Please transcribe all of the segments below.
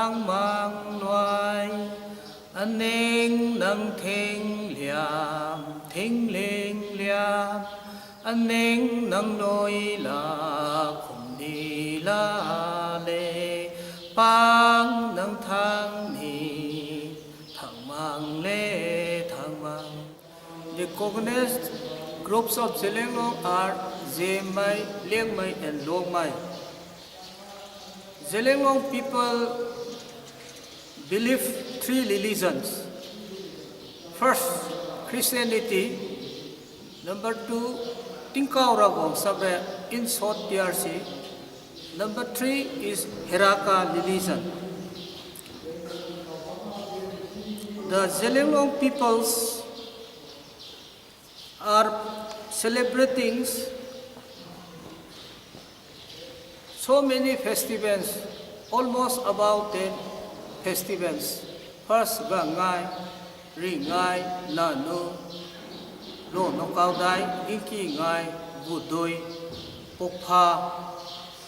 thang mang loài anh nên nâng thinh linh liam anh nên nâng đôi là cùng đi la lê bang nâng thang ni thang mang lê thang mang. The cognized groups of Zeliangrong are Zemai, Liangmai and Longmai. Zeliangrong people believe three religions. First, Christianity. Number two, Tingkao Ragwang Sabre in South DRC. Number three is Heraka religion. The Zeliangrong peoples are celebrating so many festivals, almost about 10 festivals. First, Gaan Ngai, Ngai, Nanu, Lo Nokao Dai, Inki Ngai, Budoi, Pokpa,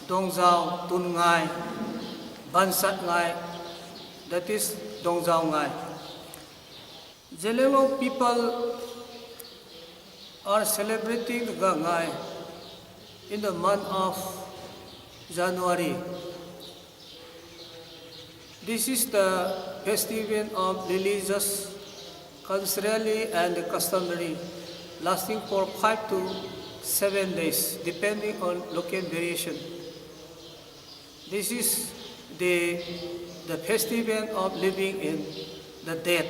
Dongzao, Tun Ngai, Bansat Ngai, that is Dongzao Ngai. Zeliangrong people are celebrating Gaan Ngai in the month of January. This is the festival of religious, culturally and customary, lasting for 5 to 7 days, depending on local variation. This is the festival of living in the dead.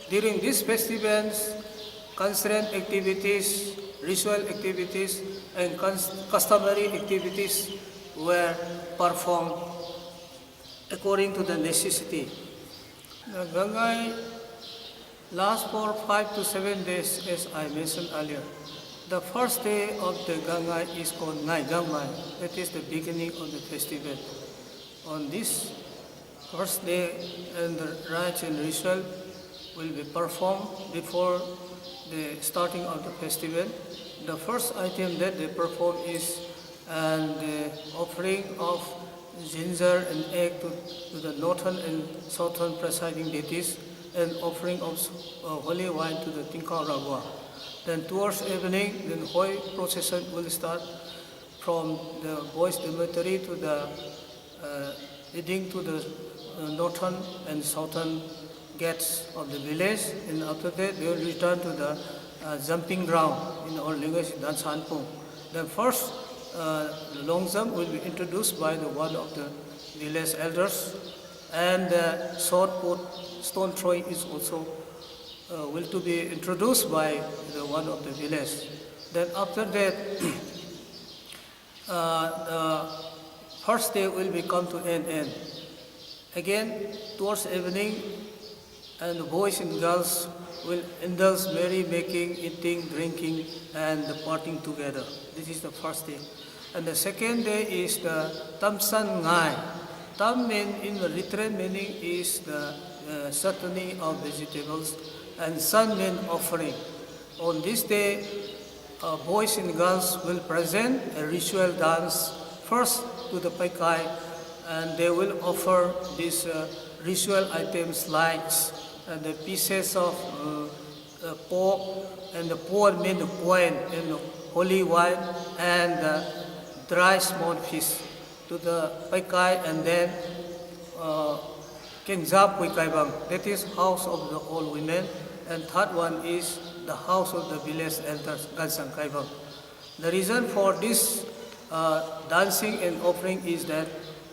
During these festivals, cultural activities, ritual activities, and customary activities were performed according to the necessity. The Gaan Ngai lasts for 5 to 7 days, as I mentioned earlier. The first day of the Gaan Ngai is called Ngai Gamai. That is the beginning of the festival. On this first day, and the rites and ritual will be performed before the starting of the festival. The first item that they perform is the offering of ginger and egg to the northern and southern presiding deities, and offering of holy wine to the Tingkao Ragwang. Then towards evening, the Hoi procession will start from the boys' dormitory to the leading to the northern and southern gates of the village, and after that they will return to the jumping ground in our language, Dansanpung. Then first, the long jump will be introduced by one of the village elders, and the short put stone throwing is also will to be introduced by one of the village. Then after that, the first day will be come to an end. Again, towards evening, and the boys and girls will indulge merry-making, eating, drinking, and the partying together. This is the first day. And the second day is the Tamsan Ngai. Tam in the literal meaning is the certainty of vegetables, and San mean offering. On this day, boys and girls will present a ritual dance first to the Paikai, and they will offer these ritual items like the pieces of pork, and the pork mean the coin, and the holy wine, and the dry small fish to the Paikai, and then Kenjab Puikaibang, that is house of the old women, and third one is the house of the village elders, Gansang Kaibang. The reason for this dancing and offering is that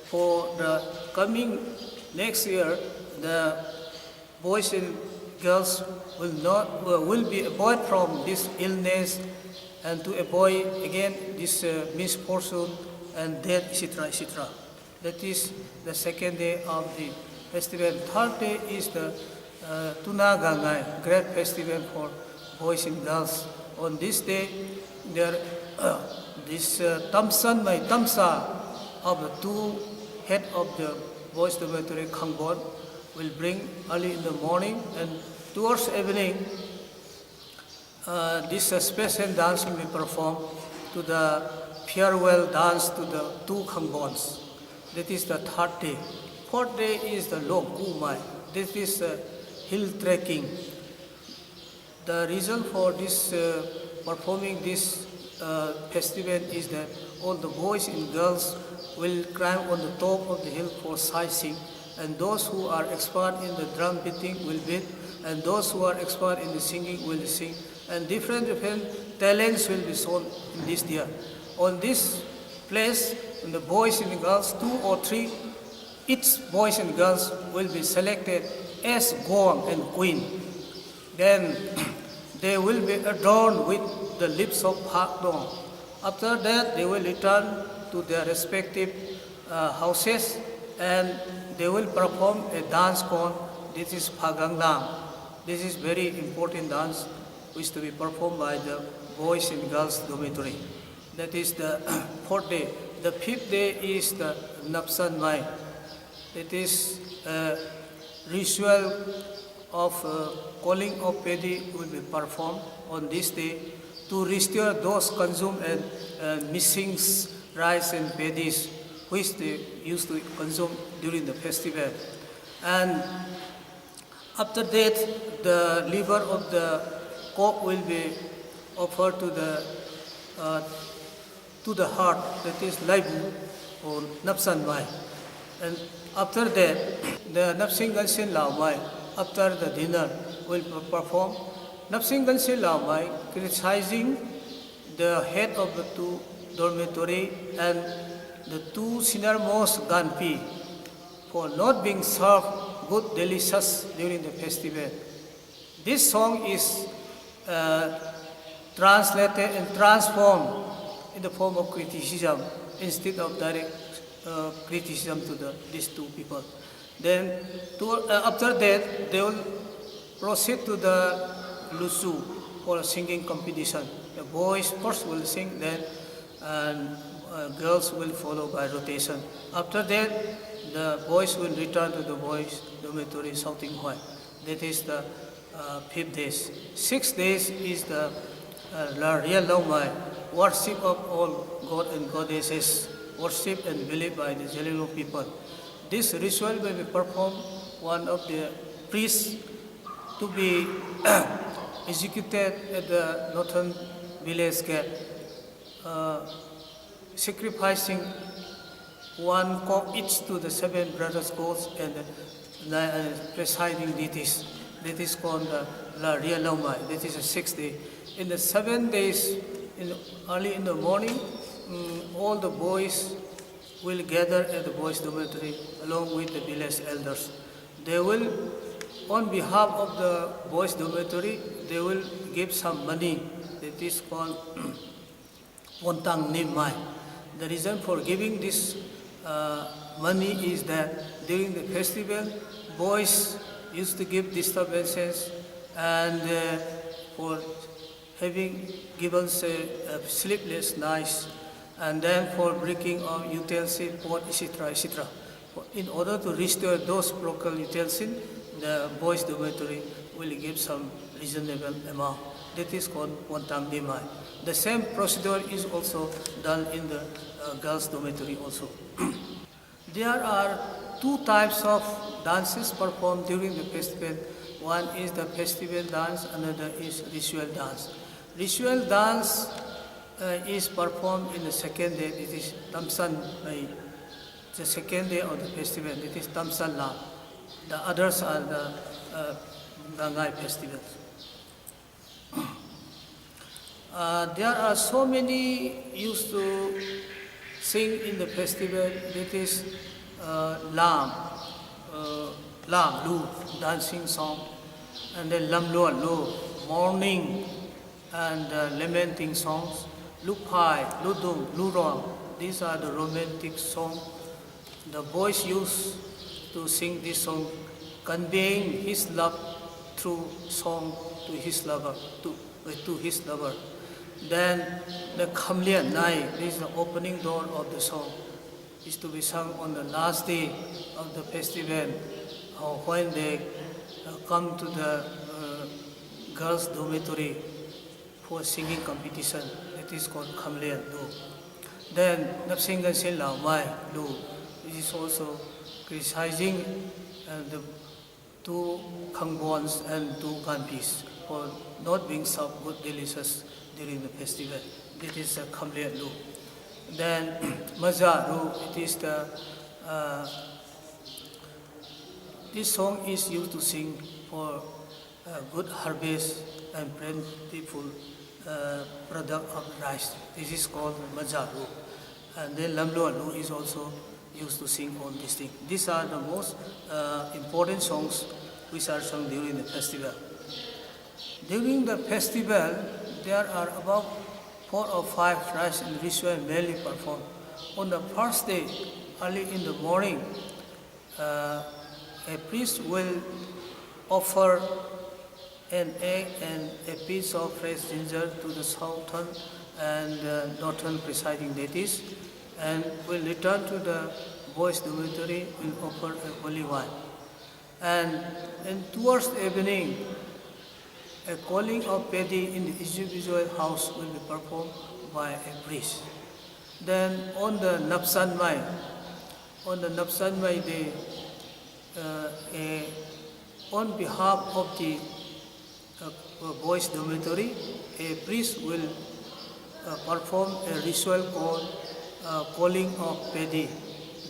for the coming next year, the boys and girls will be avoid from this illness, and to avoid again this misfortune and death, etc., etc. That is the second day of the festival. Third day is the Tuna Gaan Ngai, great festival for boys and girls. On this day, this Tamsan Mai Tamsa of the two head of the boys' dormitory Khangbon will bring early in the morning, and towards evening, this special dance will be performed to the farewell dance to the two Khangbons. That is the third day. Fourth day is the Lok Kumai. This is hill trekking. The reason for this performing this festival is that all the boys and girls will climb on the top of the hill for sightseeing, and those who are expert in the drum beating will beat, and those who are expert in the singing will sing, and different talents will be shown in this year. On this place, the boys and the girls, 2 or 3, each boys and girls will be selected as Gong and Queen. Then they will be adorned with the lips of Phak Dong. After that, they will return to their respective houses, and they will perform a dance called, this is Phaganglam. This is very important dance which to be performed by the boys and girls dormitory. That is the fourth day. The fifth day is the Napsan Mai. It is a ritual of calling of paddy will be performed on this day to restore those consumed and missing rice and paddies which they used to consume during the festival. And after that, the liver of the cock will be offered to the heart, that is Laibu or Napsan Mai. And after that, the Napsingan Sin Lao Mai, after the dinner, will perform Napsingan Sin Lao Mai, criticizing the head of the 2 dormitory and the 2 senior-most Ganpi for not being served good delicious during the festival. This song is translated and transformed in the form of criticism instead of direct criticism to these 2 people. Then after that, they will proceed to the Lusu for a singing competition. The boys first will sing, then and girls will follow by rotation. After that, the boys will return to the boys' dormitory shouting Hoi. That is the 5th day. 6th day is the real Laumai, worship of all God and goddesses, worship and believed by the Zeliangrong people. This ritual will be performed one of the priests to be executed at the northern village gate, sacrificing 1 cock each to the 7 brothers gods and the presiding deities. That is called La Ria Laumai. That is the 6th day. In the 7 days, early in the morning, all the boys will gather at the boys' dormitory along with the village elders. They will, on behalf of the boys' dormitory, they will give some money. That is called Wontang Nim Mai. The reason for giving this money is that during the festival, boys used to give disturbances and for having given sleepless nights, and then for breaking of utensils, pot, etc., etc. In order to restore those broken utensils, the boys' dormitory will give some reasonable amount. That is called Wontang Dimai. The same procedure is also done in the girls' dormitory also. There are 2 types of dances performed during the festival. One is the festival dance, another is ritual dance. Ritual dance is performed in the 2nd day. It is Tamsan Mai. The 2nd day of the festival. It is Tamsan La. The others are the Gaan Ngai festivals. There are so many used to sing in the festival. That is Lam, Lu, dancing song, and then Lam Lo, mourning and lamenting songs. Lupai, Ludum, Lurong, these are the romantic songs. The boys used to sing this song, conveying his love through song to his lover, to his lover. Then the Gaan Ngai, this is the opening door of the song, is to be sung on the last day of the festival, when they come to the girls' dormitory for singing competition. It is called Gaan Ngai. Then Napsingan Sin Lao Mai Lu. This is also criticizing the two kangbons and two ganpis for not being served good delicious during the festival. This is a complete lu. Then Mazaru, it is the this song is used to sing for good harvest and plentiful product of rice. This is called Mazaru. And then Lamlualu is also used to sing on this thing. These are the most important songs which are sung during the festival. During the festival, there are about 4 or 5 rites and rituals mainly performed. On the first day, early in the morning, a priest will offer an egg and a piece of fresh ginger to the southern and northern presiding deities, and will return to the boys' dormitory and offer a holy wine. And towards the evening, a calling of paddy in the individual house will be performed by a priest. Then on the Napsanmai day, on behalf of the boys' dormitory, a priest will perform a ritual called calling of paddy.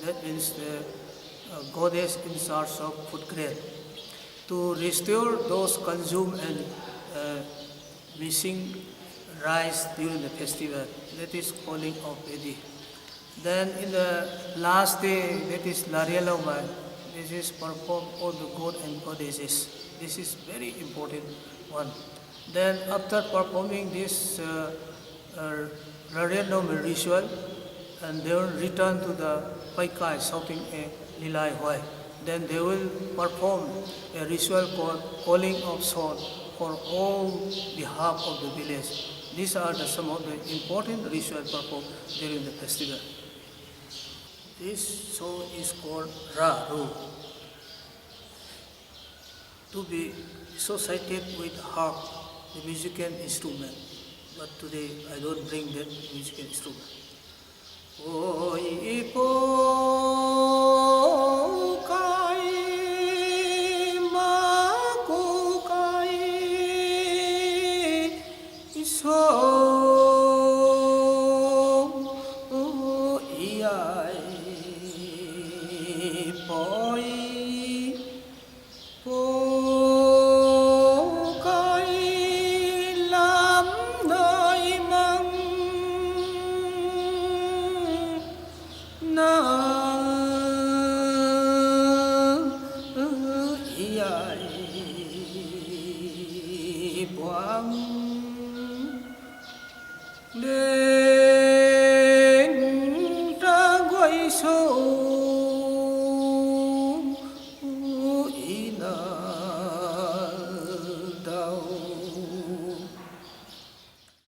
That means the goddess in charge of food grain, to restore those consumed and missing rice during the festival. That is calling of paddy. Then in the last day, that is Larialamai, this is performed on the god and goddesses. This is very important one. Then after performing this Larialamai ritual, and they will return to the Paikai shouting a Lilai Hoi. Then they will perform a ritual called calling of salt for all behalf of the village. These are some of the important rituals performed during the festival. This song is called Ra-Ru, to be associated with harp, the musical instrument. But today I don't bring that musical instrument. Oi po